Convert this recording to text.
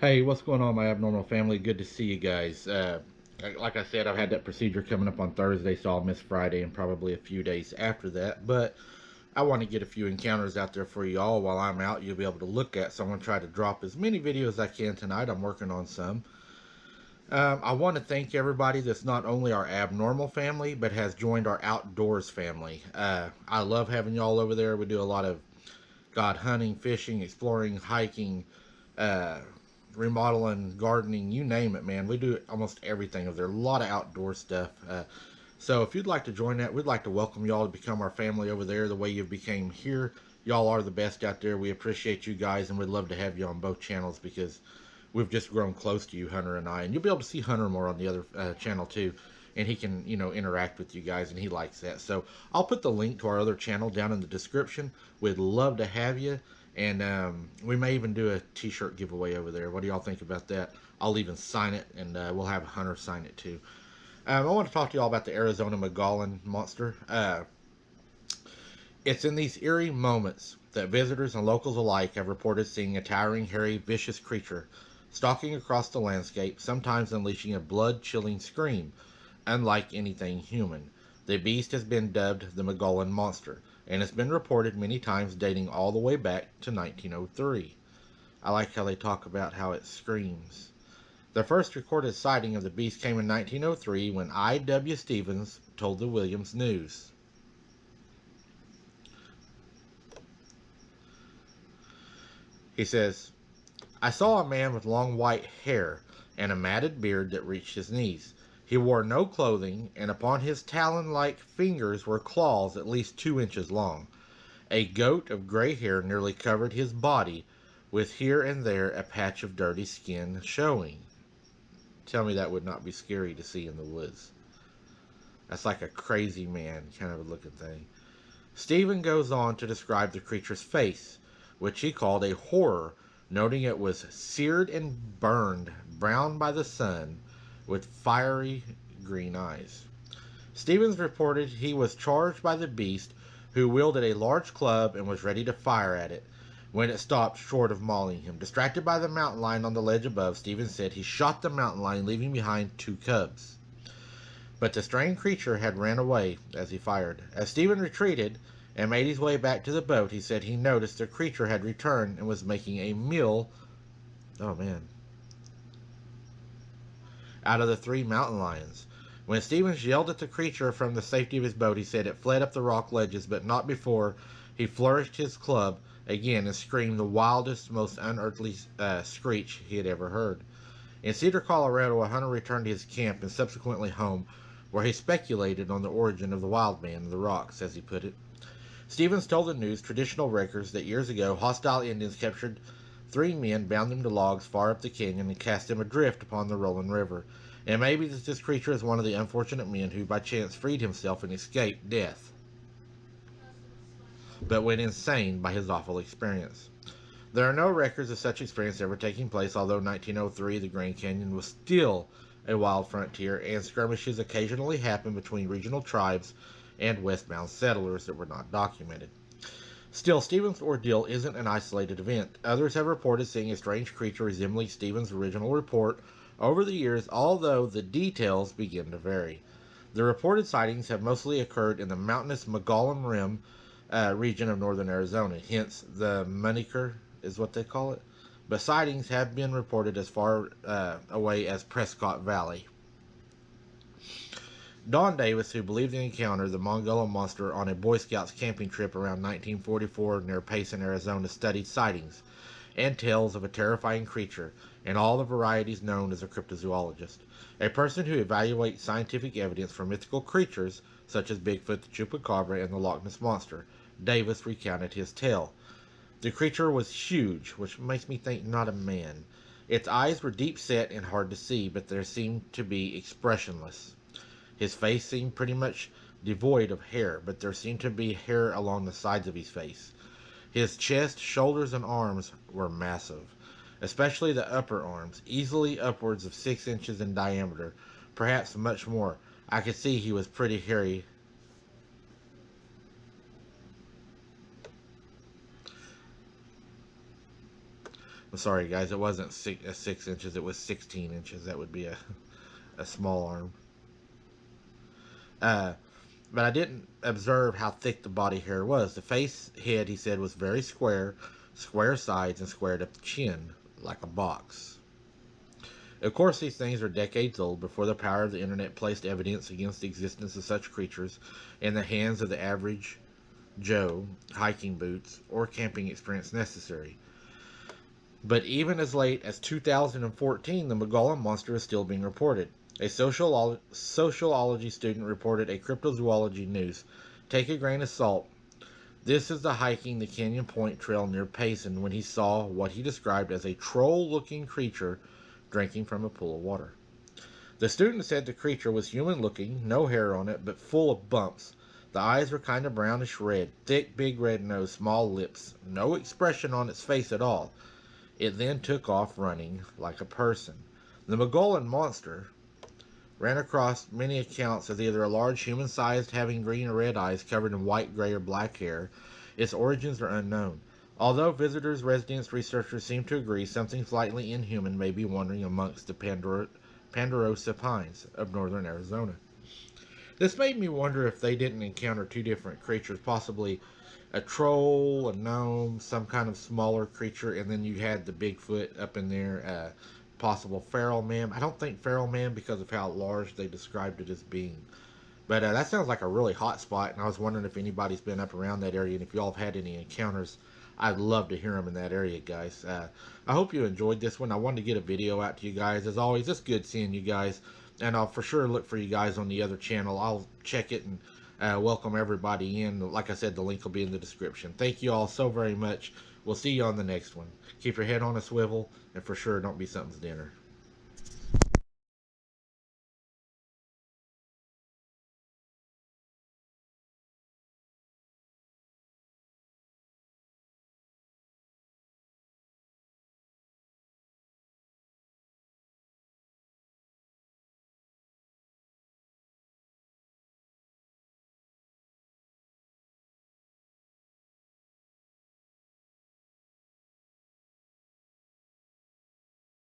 Hey, what's going on, my abnormal family? Good to see you guys. Like I said, I've had that procedure coming up on Thursday, so I'll miss Friday and probably a few days after that. But I want to get a few encounters out there for you all while I'm out. You'll be able to look at. So I'm going to try to drop as many videos as I can tonight. I'm working on some. I want to thank everybody that's not only our abnormal family, but has joined our outdoors family. I love having y'all over there. We do a lot of hunting, fishing, exploring, hiking, uh, remodeling, gardening, you name it, man. We do almost everything. There's a lot of outdoor stuff. So if you'd like to join that, we'd like to welcome y'all to become our family over there the way you became here. Y'all are the best out there. We appreciate you guys, and we'd love to have you on both channels because we've just grown close to you, Hunter and I. And you'll be able to see Hunter more on the other channel too. And he can, interact with you guys, and he likes that. So I'll put the link to our other channel down in the description. We'd love to have you. And we may even do a t-shirt giveaway over there. What do y'all think about that? I'll even sign it, and we'll have Hunter sign it too. I want to talk to y'all about the Arizona mogollon monster. It's in these eerie moments that visitors and locals alike have reported seeing a towering, hairy, vicious creature stalking across the landscape, sometimes unleashing a blood-chilling scream, unlike anything human. The beast has been dubbed the mogollon monster, and it's been reported many times dating all the way back to 1903. I like how they talk about how it screams. The first recorded sighting of the beast came in 1903 when I.W. Stevens told the Williams News. He says, I saw a man with long white hair and a matted beard that reached his knees. He wore no clothing, and upon his talon-like fingers were claws at least 2 inches long. A goat of gray hair nearly covered his body, with here and there a patch of dirty skin showing. Tell me that would not be scary to see in the woods. That's like a crazy man kind of a looking thing. Stephen goes on to describe the creature's face, which he called a horror, noting it was seared and burned brown by the sun, with fiery green eyes. Stevens reported he was charged by the beast, who wielded a large club and was ready to fire at it, when it stopped short of mauling him. Distracted by the mountain lion on the ledge above, Stevens said he shot the mountain lion, leaving behind 2 cubs. But the strange creature had ran away as he fired. As Stephen retreated and made his way back to the boat, he said he noticed the creature had returned and was making a meal, oh man, out of the 3 mountain lions. When Stevens yelled at the creature from the safety of his boat, he said it fled up the rock ledges, but not before he flourished his club again and screamed the wildest, most unearthly screech he had ever heard. In Cedar, Colorado, a hunter returned to his camp and subsequently home, where he speculated on the origin of the wild man in the rocks, as he put it. Stevens told the news traditional records that years ago hostile Indians captured 3 men, bound them to logs far up the canyon, and cast them adrift upon the rolling river. And maybe this creature is one of the unfortunate men who by chance freed himself and escaped death, but went insane by his awful experience. There are no records of such experience ever taking place, although 1903 the Grand Canyon was still a wild frontier, and skirmishes occasionally happened between regional tribes and westbound settlers that were not documented. Still, Stevens' ordeal isn't an isolated event. Others have reported seeing a strange creature resembling Stevens' original report over the years, although the details begin to vary. The reported sightings have mostly occurred in the mountainous mogollon Rim region of northern Arizona, hence the moniker is what they call it. But sightings have been reported as far away as Prescott Valley. Don Davis, who believed the encounter the mogollon monster on a Boy Scouts camping trip around 1944 near Payson, Arizona, studied sightings and tales of a terrifying creature and all the varieties known as a cryptozoologist. A person who evaluates scientific evidence for mythical creatures such as Bigfoot, the Chupacabra, and the Loch Ness Monster. Davis recounted his tale. The creature was huge, which makes me think not a man. Its eyes were deep set and hard to see, but they seemed to be expressionless. His face seemed pretty much devoid of hair, but there seemed to be hair along the sides of his face. His chest, shoulders, and arms were massive, especially the upper arms, easily upwards of 6 inches in diameter, perhaps much more. I could see he was pretty hairy. I'm sorry, guys. It wasn't 6 inches. It was 16 inches. That would be a small arm. Uh, but I didn't observe how thick the body hair was. The face head, he said, was very square, square sides, and squared up the chin, like a box. Of course, these things are decades old before the power of the internet placed evidence against the existence of such creatures in the hands of the average Joe, hiking boots, or camping experience necessary. But even as late as 2014, the mogollon monster is still being reported. A sociology student reported a cryptozoology news. Take a grain of salt. This is the hiking the Canyon Point Trail near Payson when he saw what he described as a troll-looking creature drinking from a pool of water. The student said the creature was human-looking, no hair on it, but full of bumps. The eyes were kind of brownish red, thick, big red nose, small lips, no expression on its face at all. It then took off running like a person. The mogollon monster ran across many accounts as either a large human-sized having green or red eyes covered in white, gray, or black hair. Its origins are unknown. Although visitors, residents, researchers seem to agree something slightly inhuman may be wandering amongst the Ponderosa pines of northern Arizona. This made me wonder if they didn't encounter two different creatures, possibly a troll, a gnome, some kind of smaller creature, and then you had the Bigfoot up in there, possible feral man. I don't think feral man because of how large they described it as being. But that sounds like a really hot spot, and I was wondering if anybody's been up around that area, and if y'all have had any encounters. I'd love to hear them in that area, guys. I hope you enjoyed this one. I wanted to get a video out to you guys. As always, it's good seeing you guys, and I'll for sure look for you guys on the other channel. I'll check it and welcome everybody in. Like I said, the link will be in the description. Thank you all so very much. We'll see you on the next one. Keep your head on a swivel, and for sure, don't be something's dinner.